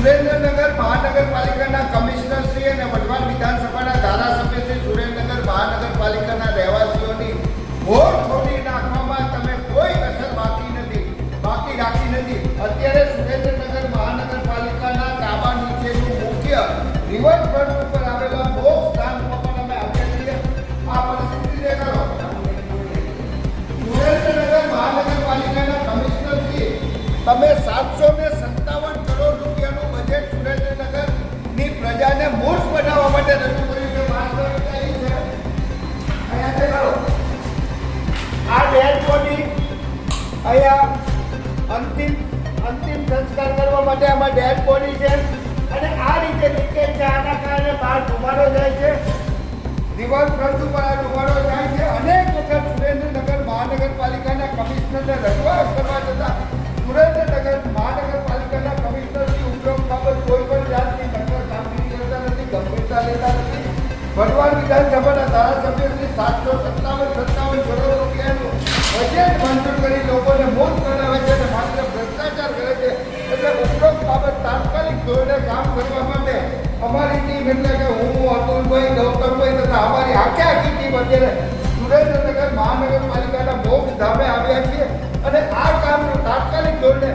સુરેન્દ્રનગર મહાનગરપાલિકાના કમિશનર શ્રી અને વઢવાણ વિધાનસભાના ધારાસભ્ય શ્રી સુરેન્દ્રનગર મહાનગરપાલિકાના રહેવાસીઓની વોટ ખોટી નાખવામાં તમે કોઈ કસર બાકી રાખી નથી. અત્યારે સુરેન્દ્રનગર મહાનગરપાલિકાના કાબા નીચેનું મુખ્ય રિવરફ્રન્ટ ઉપર આવેલા બોક્સ ધામમાં પણ અમે આવ્યા છીએ. આ પરિસ્થિતિ દેખાડો. સુરેન્દ્રનગર મહાનગરપાલિકાના કમિશનર શ્રી, તમે 757 કરોડ રૂપિયાનું બજેટ સુરેન્દ્રનગરની પ્રજાને મૂર્ખ બનાવવા માટે રજૂ કર્યું છે. વાસ્તવિકતા એ છે, અહીંયા દેખાડો, આ ડેડ બોડી અહીંયા અંતિમ સંસ્કાર કરવા માટે આમાં ડેડ બોડી છે અને આ રીતે લીકેજ છે. આના કારણે બહાર ધુમાડો જાય છે, રિવરફ્રન્ટ ઉપર આ ધુમાડો જાય છે. અનેક વખત સુરેન્દ્રનગર મહાનગરપાલિકાના કમિશનરને રજૂઆત કરવા છતાં સુરેન્દ્રનગર મહાનગરપાલિકાના કમિશનરની ઉપરોક્ત બાબત કોઈ પણ જાતની નક્કર કામગીરી કરતા નથી, ગંભીરતા લેતા નથી. વઢવાણ વિધાનસભાના ધારાસભ્ય શ્રી 757 કરોડ રૂપિયાનું બજેટ મંજૂર કરી લોકોને મૂર્ખ બનાવે છે અને માત્ર ભ્રષ્ટાચાર કરે છે. એટલે ઉપરોક્ત બાબત તાત્કાલિક ધોરણે કામ કરવા માટે અમારી ટીમ, એટલે કે હું, અતુલભાઈ, ગૌતમભાઈ તથા અમારી આખી ટીમ અત્યારે સુરેન્દ્રનગર મહાનગરપાલિકાના બોક્સ ધામે આવ્યા છીએ અને આ કામનું તાત્કાલિક ધોરણે